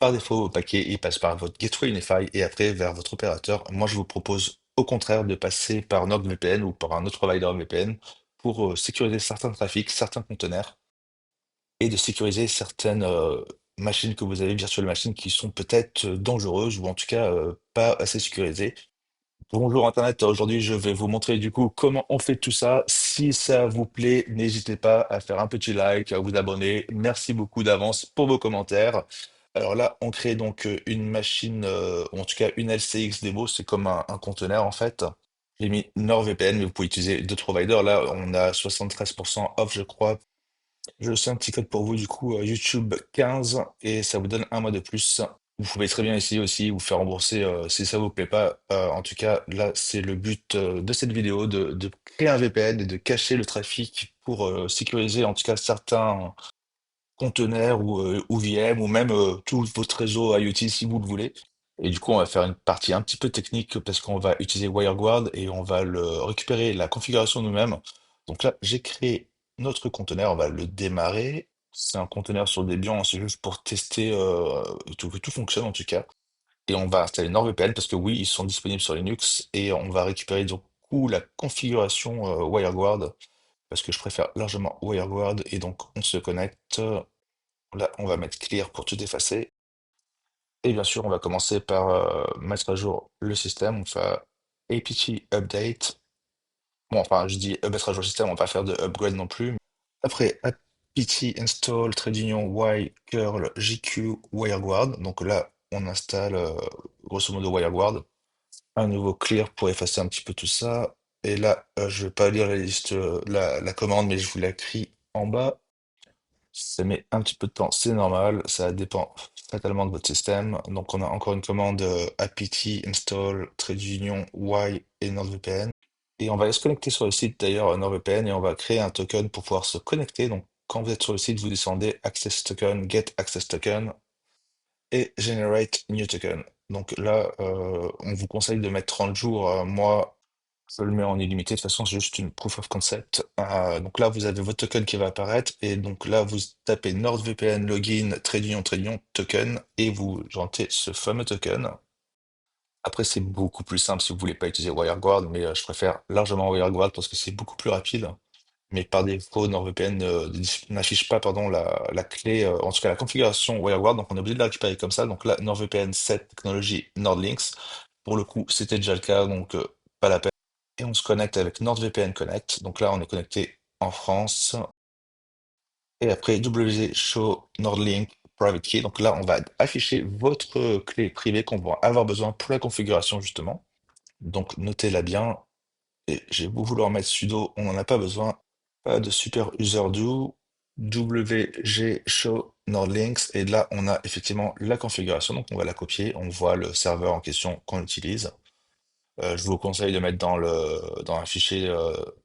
par défaut, vos paquets, ils passent par votre gateway Unify et après vers votre opérateur. Moi, je vous propose au contraire de passer par NordVPN ou par un autre provider VPN pour sécuriser certains trafics, certains conteneurs et de sécuriser certaines machines que vous avez, virtual machines, qui sont peut-être dangereuses ou en tout cas pas assez sécurisées. Bonjour Internet, aujourd'hui je vais vous montrer du coup comment on fait tout ça. Si ça vous plaît, n'hésitez pas à faire un petit like, à vous abonner. Merci beaucoup d'avance pour vos commentaires. Alors là, on crée donc une machine, ou en tout cas une LCX Demo, c'est comme un conteneur en fait. J'ai mis NordVPN, mais vous pouvez utiliser d'autres providers. Là, on a 73% off, je crois. Je sais un petit code pour vous, du coup, YouTube 15, et ça vous donne un mois de plus. Vous pouvez très bien essayer aussi, vous faire rembourser si ça vous plaît pas. En tout cas, là, c'est le but de cette vidéo, de créer un VPN et de cacher le trafic pour sécuriser en tout cas certains conteneurs ou VM ou même tout votre réseau IoT si vous le voulez. Et du coup, on va faire une partie un petit peu technique parce qu'on va utiliser WireGuard et on va récupérer la configuration nous-mêmes. Donc là, j'ai créé notre conteneur, on va le démarrer. C'est un conteneur sur Debian, c'est juste pour tester que tout fonctionne en tout cas. Et on va installer NordVPN parce que oui, ils sont disponibles sur Linux et on va récupérer du coup la configuration WireGuard parce que je préfère largement WireGuard et donc on se connecte. Là, on va mettre clear pour tout effacer. Et bien sûr, on va commencer par mettre à jour le système. On fait apt update. Bon, enfin, je dis mettre à jour le système, on va pas faire de upgrade non plus. Après, apt install trade union y curl gq wireguard. Donc là, on installe grosso modo wireguard. Un nouveau clear pour effacer un petit peu tout ça. Et là, je vais pas lire la liste, la commande, mais je vous l'écris en bas. Ça met un petit peu de temps, c'est normal, ça dépend fatalement de votre système. Donc on a encore une commande apt install trade union y et NordVPN. Et on va aller se connecter sur le site d'ailleurs NordVPN et on va créer un token pour pouvoir se connecter. Donc quand vous êtes sur le site, vous descendez access token, get access token et generate new token. Donc là, on vous conseille de mettre 30 jours. Moi, je le mets en illimité. De toute façon, c'est juste une proof of concept. Donc là, vous avez votre token qui va apparaître. Et donc là, vous tapez NordVPN login trade union token et vous rentrez ce fameux token. Après, c'est beaucoup plus simple si vous voulez pas utiliser WireGuard, mais je préfère largement WireGuard parce que c'est beaucoup plus rapide. Mais par défaut, NordVPN n'affiche pas pardon, la clé, en tout cas la configuration WireGuard, donc on est obligé de la récupérer comme ça. Donc là, NordVPN 7 technologie NordLynx. Pour le coup, c'était déjà le cas, donc pas la peine. Et on se connecte avec NordVPN Connect. Donc là, on est connecté en France. Et après, WG Show NordLink Private Key. Donc là, on va afficher votre clé privée qu'on va avoir besoin pour la configuration, justement. Donc notez-la bien. Et j'ai beau vouloir mettre sudo, on n'en a pas besoin. Pas de super user do. WG Show NordLinks. Et là, on a effectivement la configuration. Donc on va la copier. On voit le serveur en question qu'on utilise. Je vous conseille de mettre dans un fichier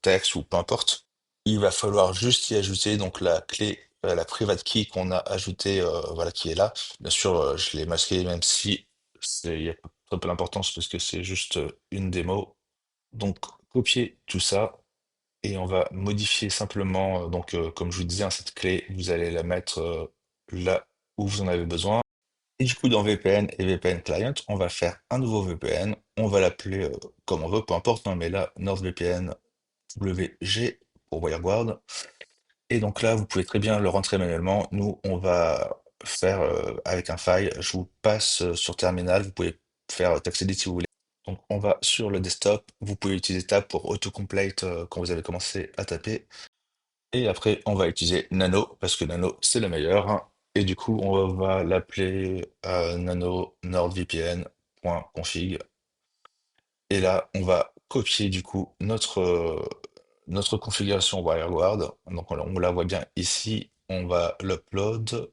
texte ou peu importe. Il va falloir juste y ajouter donc la clé, la private key qu'on a ajoutée, voilà, qui est là. Bien sûr, je l'ai masqué même si il y a très peu d'importance parce que c'est juste une démo. Donc, copier tout ça et on va modifier simplement, donc, comme je vous disais, hein, cette clé, vous allez la mettre là où vous en avez besoin. Et du coup, dans VPN et VPN Client, on va faire un nouveau VPN. On va l'appeler comme on veut, peu importe, hein, mais là, NordVPN WG pour WireGuard. Et donc là, vous pouvez très bien le rentrer manuellement. Nous, on va faire avec un file. Je vous passe sur terminal. Vous pouvez faire TextEdit si vous voulez. Donc, on va sur le desktop. Vous pouvez utiliser Tab pour autocomplete quand vous avez commencé à taper. Et après, on va utiliser Nano parce que Nano, c'est le meilleur, hein. Et du coup, on va l'appeler nano nordvpn.config. Et là, on va copier du coup notre configuration WireGuard. Donc, on la voit bien ici. On va l'upload.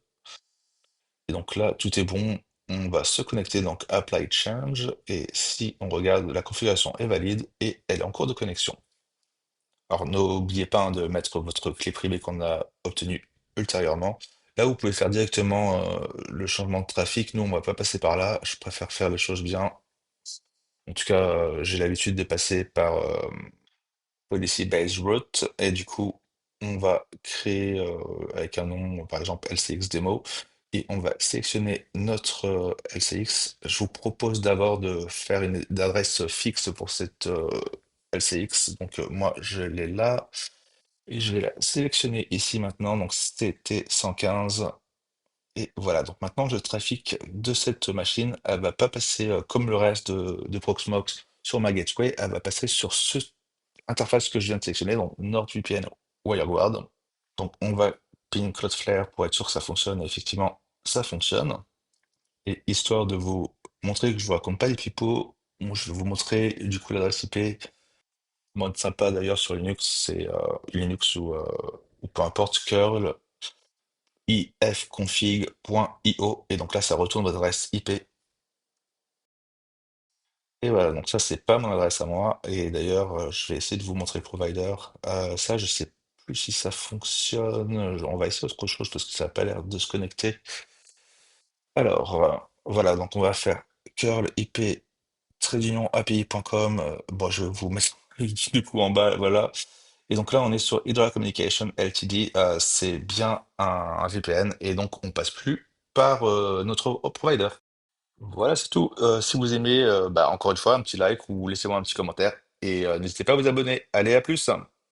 Et donc là, tout est bon. On va se connecter donc Apply Change. Et si on regarde, la configuration est valide et elle est en cours de connexion. Alors, n'oubliez pas hein, de mettre votre clé privée qu'on a obtenue ultérieurement. Là, vous pouvez faire directement le changement de trafic. Nous, on va pas passer par là. Je préfère faire les choses bien. En tout cas, j'ai l'habitude de passer par Policy Based Route. Et du coup, on va créer avec un nom, par exemple LCX Demo. et on va sélectionner notre LCX. Je vous propose d'abord de faire une adresse fixe pour cette LCX. Donc moi, je l'ai là et je vais la sélectionner ici maintenant. Donc c'était 115. Et voilà, donc maintenant le trafic de cette machine, elle va pas passer comme le reste de Proxmox sur ma gateway, elle va passer sur cette interface que je viens de sélectionner, donc NordVPN WireGuard. Donc on va ping Cloudflare pour être sûr que ça fonctionne, et effectivement ça fonctionne. Et histoire de vous montrer que je vous raconte pas les pipeaux, moi, je vais vous montrer du coup l'adresse IP. Mode sympa d'ailleurs sur Linux, c'est Linux ou peu importe, curl ifconfig.io, et donc là ça retourne votre adresse IP. Et voilà, donc ça c'est pas mon adresse à moi, et d'ailleurs je vais essayer de vous montrer le provider. Ça je sais plus si ça fonctionne. On va essayer autre chose parce que ça a pas l'air de se connecter. Alors voilà, donc on va faire curl IP trait d'union API.com. Bon, je vais vous mettre du coup en bas, voilà. Et donc là, on est sur Hydra Communication Ltd. C'est bien un VPN et donc on passe plus par notre provider. Voilà, c'est tout. Si vous aimez, bah, encore une fois, un petit like ou laissez-moi un petit commentaire et n'hésitez pas à vous abonner. Allez, à plus!